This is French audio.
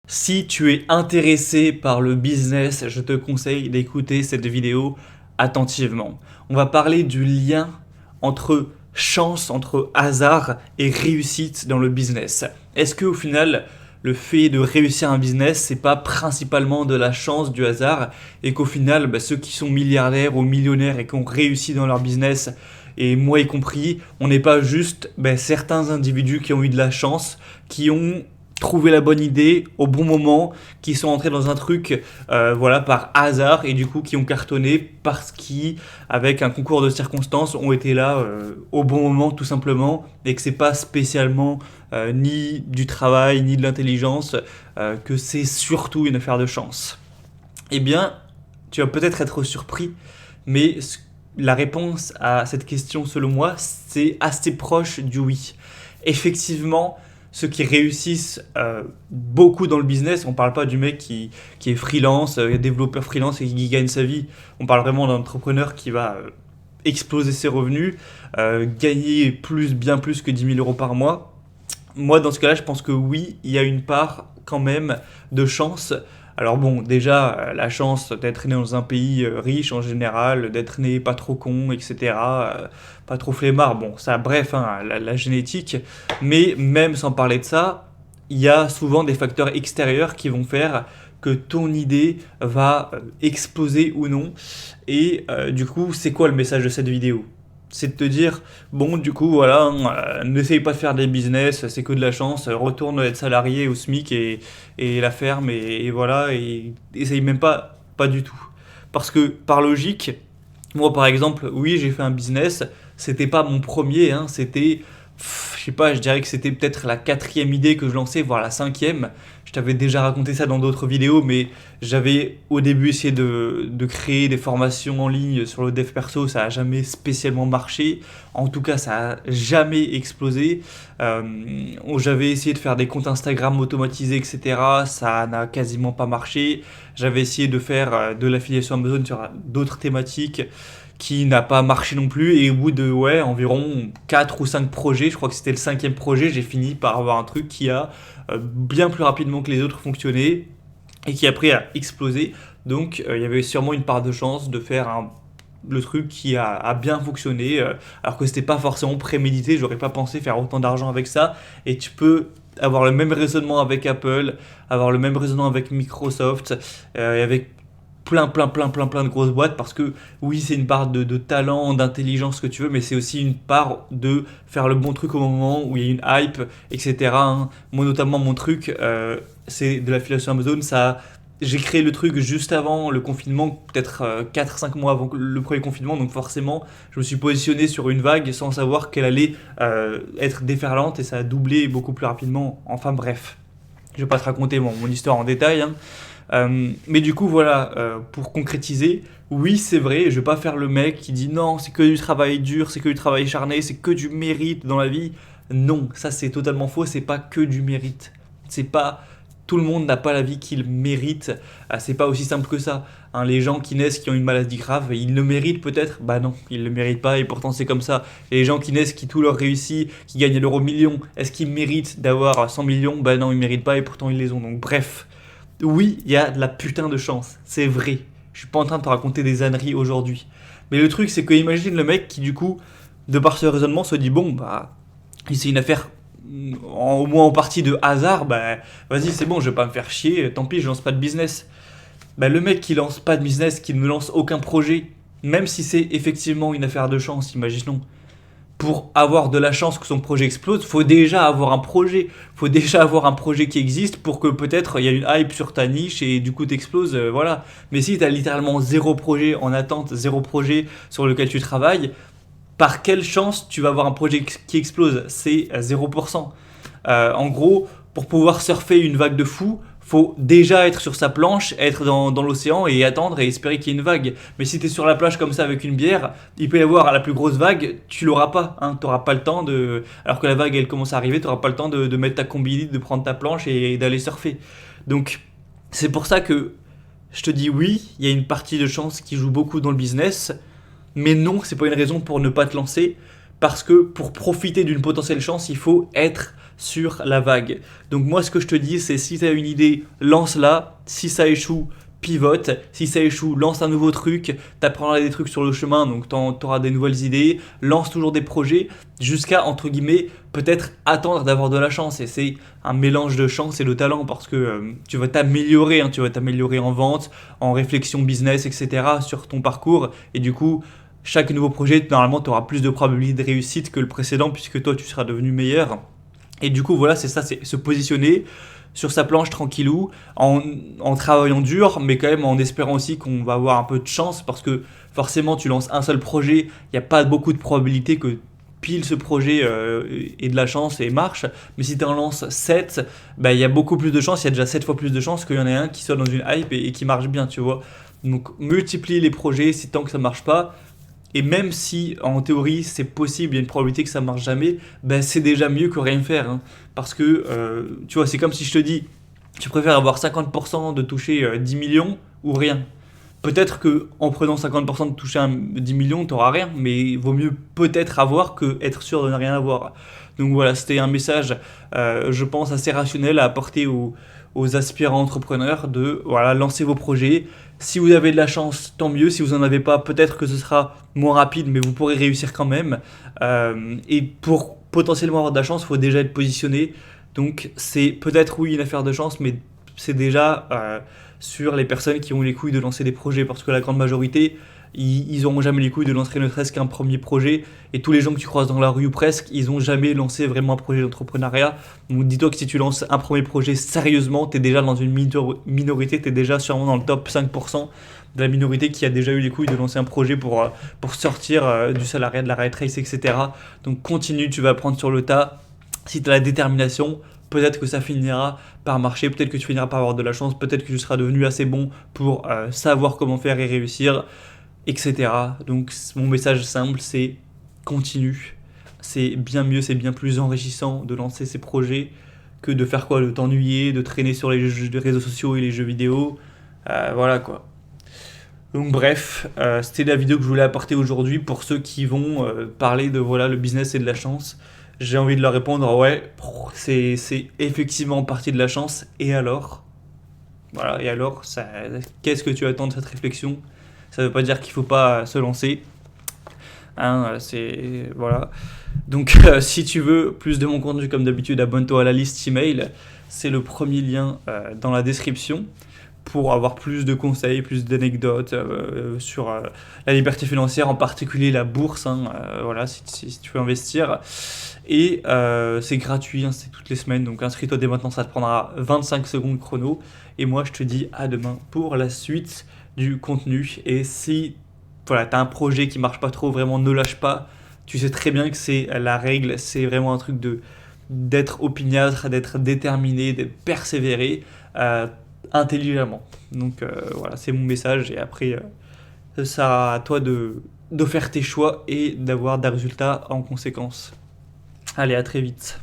Si tu es intéressé par le business, je te conseille d'écouter cette vidéo attentivement. On va parler du lien entre chance, entre hasard et réussite dans le business. Est-ce que au final, le fait de réussir un business, c'est pas principalement de la chance, du hasard, et qu'au final, ceux qui sont milliardaires ou millionnaires et qui ont réussi dans leur business, et moi y compris, on n'est pas juste certains individus qui ont eu de la chance, qui ont trouvé la bonne idée au bon moment, qui sont entrés dans un truc par hasard et du coup qui ont cartonné parce qu'ils, avec un concours de circonstances, ont été là au bon moment tout simplement et que c'est pas spécialement ni du travail ni de l'intelligence, que c'est surtout une affaire de chance. Eh bien, tu vas peut-être être surpris, mais la réponse à cette question, selon moi, c'est assez proche du oui. Effectivement, ceux qui réussissent beaucoup dans le business, on ne parle pas du mec qui est freelance, développeur freelance et qui gagne sa vie. On parle vraiment d'un entrepreneur qui va exploser ses revenus, gagner bien plus que 10 000 € par mois. Moi, dans ce cas-là, je pense que oui, il y a une part quand même de chance. Alors bon, déjà, la chance d'être né dans un pays riche en général, d'être né pas trop con, etc., pas trop flemmard, bon, ça, bref, hein, la génétique. Mais même sans parler de ça, il y a souvent des facteurs extérieurs qui vont faire que ton idée va exploser ou non. Et du coup, c'est quoi le message de cette vidéo? C'est de te dire, bon, du coup, voilà, n'essaye pas de faire des business, c'est que de la chance, retourne être salarié au SMIC et la ferme, et voilà, et essaye même pas du tout. Parce que, par logique, moi, par exemple, oui, j'ai fait un business, c'était pas mon premier, hein, c'était, je sais pas, je dirais que c'était peut-être la quatrième idée que je lançais, voire la cinquième. Je t'avais déjà raconté ça dans d'autres vidéos, mais j'avais au début essayé de créer des formations en ligne sur le dev perso, ça a jamais spécialement marché. En tout cas, ça a jamais explosé. J'avais essayé de faire des comptes Instagram automatisés, etc. Ça n'a quasiment pas marché. J'avais essayé de faire de l'affiliation Amazon sur d'autres thématiques qui n'a pas marché non plus. Et au bout de environ 4 ou 5 projets, je crois que c'était le cinquième projet, j'ai fini par avoir un truc qui a bien plus rapidement que les autres fonctionné et qui après a explosé. Donc il y avait sûrement une part de chance de faire le truc qui a bien fonctionné, alors que c'était pas forcément prémédité, j'aurais pas pensé faire autant d'argent avec ça. Et tu peux avoir le même raisonnement avec Apple, avoir le même raisonnement avec Microsoft, et avec plein de grosses boîtes, parce que oui, c'est une part de talent, d'intelligence, ce que tu veux, mais c'est aussi une part de faire le bon truc au moment où il y a une hype, etc., hein. Moi, notamment, mon truc, c'est de l'affiliation Amazon. J'ai créé le truc juste avant le confinement, peut-être 4-5 mois avant le premier confinement, donc forcément, je me suis positionné sur une vague sans savoir qu'elle allait être déferlante, et ça a doublé beaucoup plus rapidement. Enfin bref, je vais pas te raconter mon histoire en détail, hein. Mais du coup, voilà, pour concrétiser, oui, c'est vrai, je vais pas faire le mec qui dit non, c'est que du travail dur, c'est que du travail acharné, c'est que du mérite dans la vie. Non, ça c'est totalement faux, c'est pas que du mérite. C'est pas. Tout le monde n'a pas la vie qu'il mérite. C'est pas aussi simple que ça, hein. Les gens qui naissent, qui ont une maladie grave, ils le méritent peut-être. Bah non, ils le méritent pas et pourtant c'est comme ça. Et les gens qui naissent, qui tout leur réussit, qui gagnent l'euro million, est-ce qu'ils méritent d'avoir 100 millions? Bah non, ils méritent pas et pourtant ils les ont. Donc bref. Oui, il y a de la putain de chance, c'est vrai. Je suis pas en train de te raconter des âneries aujourd'hui. Mais le truc, c'est que imagine le mec qui, du coup, de par ce raisonnement, se dit bon, c'est une affaire au moins en partie de hasard, vas-y, c'est bon, je vais pas me faire chier, tant pis, je lance pas de business. Le mec qui lance pas de business, qui ne lance aucun projet, même si c'est effectivement une affaire de chance, imaginons, pour avoir de la chance que son projet explose, faut déjà avoir un projet. Faut déjà avoir un projet qui existe pour que peut-être il y a une hype sur ta niche et du coup t'exploses, voilà. Mais si t'as littéralement zéro projet en attente, zéro projet sur lequel tu travailles, par quelle chance tu vas avoir un projet qui explose? C'est 0%. En gros, pour pouvoir surfer une vague de fou, faut déjà être sur sa planche, être dans l'océan et attendre et espérer qu'il y ait une vague. Mais si tu es sur la plage comme ça avec une bière, il peut y avoir la plus grosse vague, tu l'auras pas, hein. Tu n'auras pas le temps de. Alors que la vague elle commence à arriver, tu n'auras pas le temps de mettre ta combi, de prendre ta planche et d'aller surfer. Donc c'est pour ça que je te dis oui, il y a une partie de chance qui joue beaucoup dans le business, mais non, c'est pas une raison pour ne pas te lancer, parce que pour profiter d'une potentielle chance, il faut être sur la vague. Donc moi ce que je te dis c'est si tu as une idée, lance-la, si ça échoue, pivote, si ça échoue, lance un nouveau truc, t'apprendras des trucs sur le chemin, donc t'auras des nouvelles idées, lance toujours des projets, jusqu'à, entre guillemets, peut-être attendre d'avoir de la chance, et c'est un mélange de chance et de talent, parce que tu vas t'améliorer, hein, tu vas t'améliorer en vente, en réflexion business, etc., sur ton parcours, et du coup, chaque nouveau projet, normalement, tu auras plus de probabilité de réussite que le précédent, puisque toi, tu seras devenu meilleur. Et du coup, voilà, c'est ça, c'est se positionner sur sa planche tranquillou, en travaillant dur, mais quand même en espérant aussi qu'on va avoir un peu de chance, parce que forcément, tu lances un seul projet, il n'y a pas beaucoup de probabilité que pile ce projet ait de la chance et marche, mais si tu en lances 7, bah, il y a beaucoup plus de chances, il y a déjà 7 fois plus de chances qu'il y en ait un qui soit dans une hype et qui marche bien, tu vois. Donc multiplie les projets si tant que ça marche pas, et même si en théorie c'est possible, il y a une probabilité que ça marche jamais, ben c'est déjà mieux que rien faire, hein. Parce que tu vois, c'est comme si je te dis, tu préfères avoir 50% de toucher 10 millions ou rien. Peut-être que en prenant 50% de toucher 10 millions, tu n'auras rien, mais il vaut mieux peut-être avoir que être sûr de ne rien avoir. Donc voilà, c'était un message, je pense, assez rationnel à apporter aux aspirants entrepreneurs de voilà, lancer vos projets. Si vous avez de la chance, tant mieux. Si vous n'en avez pas, peut-être que ce sera moins rapide, mais vous pourrez réussir quand même. Et pour potentiellement avoir de la chance, il faut déjà être positionné. Donc c'est peut-être oui une affaire de chance, mais c'est déjà sur les personnes qui ont les couilles de lancer des projets, parce que la grande majorité, ils n'auront jamais les couilles de lancer ne serait-ce qu'un premier projet, et tous les gens que tu croises dans la rue ou presque, ils n'ont jamais lancé vraiment un projet d'entrepreneuriat. Donc dis-toi que si tu lances un premier projet sérieusement, tu es déjà dans une minorité, tu es déjà sûrement dans le top 5% de la minorité qui a déjà eu les couilles de lancer un projet pour sortir du salariat, de la rat race, etc. Donc continue, tu vas apprendre sur le tas. Si tu as la détermination, peut-être que ça finira par marcher, peut-être que tu finiras par avoir de la chance, peut-être que tu seras devenu assez bon pour savoir comment faire et réussir, etc. Donc mon message simple, c'est continue. C'est bien mieux, c'est bien plus enrichissant de lancer ces projets que de faire quoi, de t'ennuyer, de traîner sur les réseaux sociaux et les jeux vidéo. Voilà quoi. Donc bref, c'était la vidéo que je voulais apporter aujourd'hui pour ceux qui vont parler de voilà le business et de la chance. J'ai envie de leur répondre ouais, c'est effectivement partie de la chance. Et alors? Voilà, et alors, qu'est-ce que tu attends de cette réflexion? Ça ne veut pas dire qu'il ne faut pas se lancer. Hein, c'est voilà. Donc si tu veux plus de mon contenu comme d'habitude, abonne-toi à la liste email. C'est le premier lien dans la description pour avoir plus de conseils, plus d'anecdotes sur la liberté financière, en particulier la bourse, hein, voilà, si tu veux investir. Et c'est gratuit, hein, c'est toutes les semaines, donc inscris-toi dès maintenant, ça te prendra 25 secondes chrono. Et moi, je te dis à demain pour la suite du contenu. Et si voilà, tu as un projet qui marche pas trop, vraiment ne lâche pas. Tu sais très bien que c'est la règle, c'est vraiment un truc d'être opiniâtre, d'être déterminé, de persévérer. Intelligemment. Donc voilà, c'est mon message et après, ça sera à toi de faire tes choix et d'avoir des résultats en conséquence. Allez, à très vite.